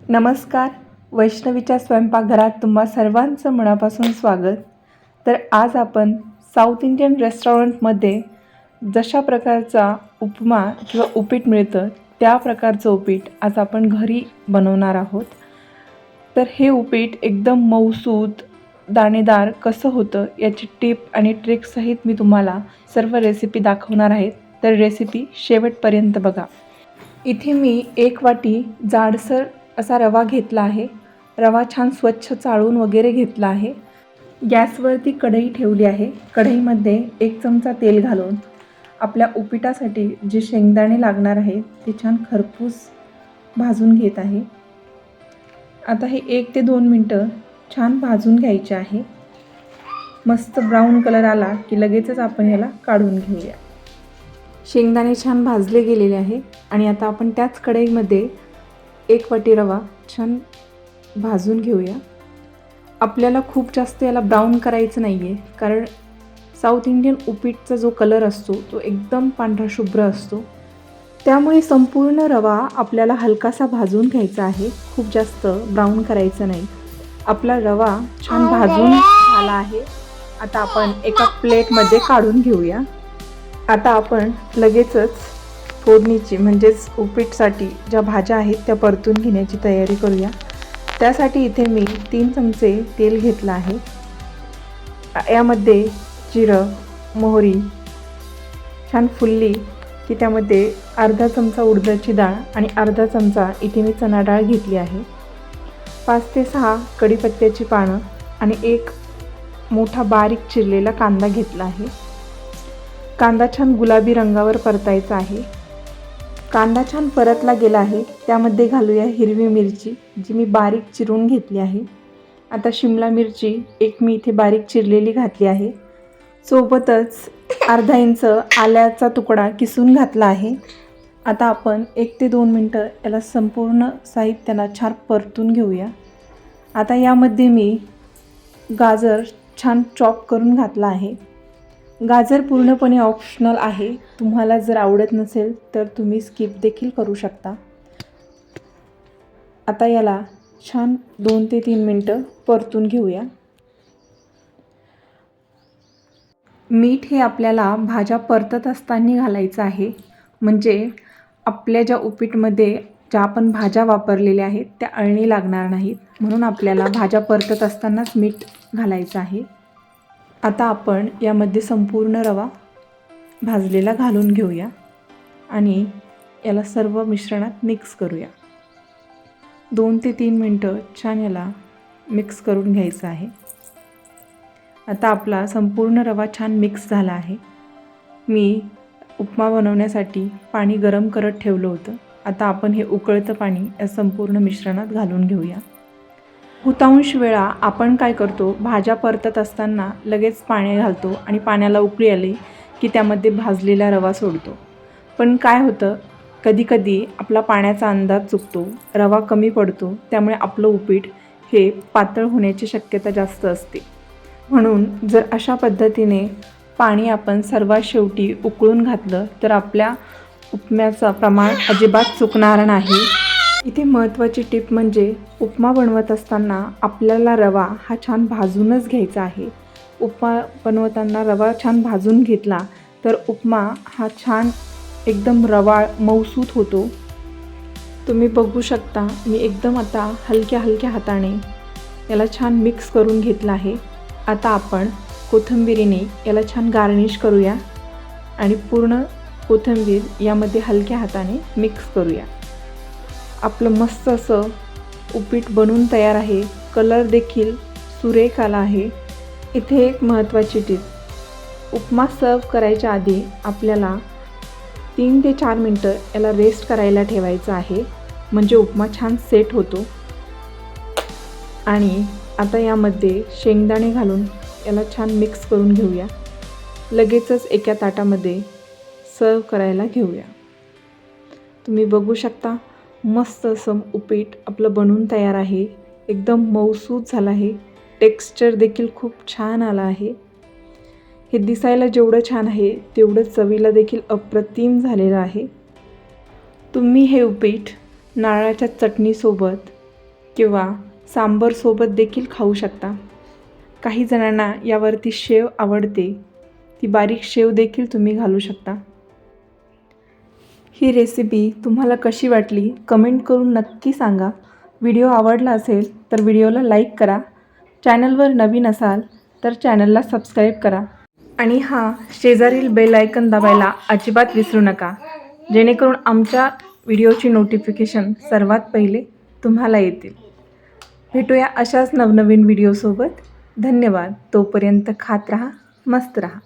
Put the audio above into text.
नमस्कार. वैष्णवीच्या स्वयंपाकघरात तुम्हा सर्वांचं मनापासून स्वागत. तर आज आपण साऊथ इंडियन रेस्टॉरंटमध्ये जशा प्रकारचा उपमा किंवा उपीट मिळतं त्या प्रकारचं उपीट आज आपण घरी बनवणार आहोत. तर हे उपीट एकदम मऊसूत दाणेदार कसं होतं याची टिप आणि ट्रिकसहित मी तुम्हाला सर्व रेसिपी दाखवणार आहेत. तर रेसिपी शेवटपर्यंत बघा. इथे मी 1 वाटी जाडसर असा रवा घेतला आहे. रवा छान स्वच्छ चाळून वगैरे घेतला आहे. गॅसवरती कढई ठेवली आहे. कढईमध्ये 1 चमचा तेल घालून आपल्या उपीटासाठी जे शेंगदाणे लागणार आहेत ते छान खरपूस भाजून घेत आहे. आता हे 1 ते 2 मिनटं छान भाजून घ्यायचे आहे. मस्त ब्राऊन कलर आला की लगेचच आपण याला काढून घेऊया. शेंगदाणे छान भाजले गेलेले आहे आणि आता आपण त्याच कढईमध्ये 1 वाटी रवा छान भाजून घेऊया. आपल्याला खूप जास्त याला ब्राऊन करायचं नाही आहे, कारण साऊथ इंडियन उपीटचा जो कलर असतो तो एकदम पांढरा शुभ्र असतो. त्यामुळे संपूर्ण रवा आपल्याला हलकासा भाजून घ्यायचा आहे, खूप जास्त ब्राऊन करायचं नाही. आपला रवा छान भाजून झाला आहे. आता आपण एका प्लेटमध्ये काढून घेऊया. आता आपण लगेचच फोडणीची म्हणजेच उपीटसाठी ज्या भाज्या आहेत त्या परतून घेण्याची तयारी करूया. त्यासाठी इथे मी 3 चमचे तेल घेतलं आहे. यामध्ये जिरं, मोहरी छान फुलली की त्यामध्ये अर्धा चमचा उडदाची डाळ आणि अर्धा चमचा इथे मी चणा डाळ घेतली आहे. 5 ते 6 कढीपत्त्याची पानं आणि 1 मोठा बारीक चिरलेला कांदा घेतला आहे. कांदा छान गुलाबी रंगावर परतायचा आहे. कांदा छान परतला गेला आहे. त्यामध्ये घालूया हिरवी मिरची जी मी बारीक चिरून घेतली आहे. आता शिमला मिरची 1 मी इथे बारीक चिरलेली घातली आहे. सोबतच अर्धा इंच आल्याचा तुकडा किसून घातला आहे. आता आपण 1 ते 2 मिनटं याला संपूर्ण साहित्याला छान परतून घेऊया. आता यामध्ये मी गाजर छान चॉप करून घातला आहे. गाजर पूर्णपणे ऑप्शनल आहे. तुम्हाला जर आवडत नसेल तर तुम्ही स्किप देखील करू शकता. आता याला छान 2 ते 3 मिनटं परतून घेऊया. मीठ हे आपल्याला भाज्या परतत असताना घालायचं आहे, म्हणजे आपल्या ज्या उपीटमध्ये ज्या आपण भाज्या वापरलेल्या आहेत त्या अळणी लागणार नाहीत, म्हणून आपल्याला भाज्या परतत असतानाच मीठ घालायचं आहे. आता आपण यामध्ये संपूर्ण रवा भाजलेला घालून घेऊया आणि याला सर्व मिश्रणात मिक्स करूया. 2 ते 3 मिनटं छान याला मिक्स करून घ्यायचं आहे. आता आपला संपूर्ण रवा छान मिक्स झाला आहे. मी उपमा बनवण्यासाठी पाणी गरम करत ठेवलं होतं. आता आपण हे उकळतं पाणी या संपूर्ण मिश्रणात घालून घेऊया. बहुतांश वेळा आपण काय करतो, भाज्या परतत असताना लगेच पाणी घालतो आणि पाण्याला उकळी आली की त्यामध्ये भाजलेला रवा सोडतो. पण काय होतं, कधीकधी आपला पाण्याचा अंदाज चुकतो, रवा कमी पडतो, त्यामुळे आपलं उपीट हे पातळ होण्याची शक्यता जास्त असते. म्हणून जर अशा पद्धतीने पाणी आपण सर्वात शेवटी उकळून घातलं तर आपल्या उपम्याचं प्रमाण अजिबात चुकणार नाही. इथे महत्त्वाची टिप म्हणजे उपमा बनवत असताना आपल्याला रवा हा छान भाजूनच घ्यायचा आहे. उपमा बनवताना रवा छान भाजून घेतला तर उपमा हा छान एकदम रवाळ मऊसूत होतो. तुम्ही बघू शकता मी एकदम आता हलक्या हलक्या हाताने याला छान मिक्स करून घेतलं आहे. आता आपण कोथिंबिरीने याला छान गार्निश करूया आणि पूर्ण कोथिंबीर यामध्ये हलक्या हाताने मिक्स करूया. आपलं मस्त असं उपीट बनून तयार आहे. कलर देखील सुरेख आला आहे. इथे एक महत्त्वाची टिप, उपमा सर्व करायच्या आधी आपल्याला 3 ते 4 मिनटं याला रेस्ट करायला ठेवायचं आहे, म्हणजे उपमा छान सेट होतो. आणि आता यामध्ये शेंगदाणे घालून याला छान मिक्स करून घेऊया. लगेचच एका ताटामध्ये सर्व करायला घेऊया. तुम्ही बघू शकता मस्त असं उपीट आपलं बनून तयार आहे. एकदम मऊसूत झालं आहे. टेक्स्चर देखील खूप छान आलं आहे. हे दिसायला जेवढं छान आहे तेवढं चवीला देखील अप्रतिम झालेलं आहे. तुम्ही हे उपीट नारळाच्या चटणीसोबत किंवा सांबरसोबत देखील खाऊ शकता. काही जणांना यावरती शेव आवडते, ती बारीक शेव देखील तुम्ही घालू शकता. ही रेसिपी तुम्हाला कशी वाटली कमेंट करून नक्की सांगा. व्हिडिओ आवडला असेल तर व्हिडिओला लाईक करा. चॅनलवर नवीन असाल तर चॅनलला सबस्क्राईब करा आणि शेजारील बेल आयकन दाबायला अजिबात विसरू नका, जेणेकरून आमच्या व्हिडिओची नोटिफिकेशन सर्वात पहिले तुम्हाला येतील. भेटूया अशाच नवनवीन व्हिडिओसोबत. धन्यवाद. तोपर्यंत खात राहा, मस्त राहा.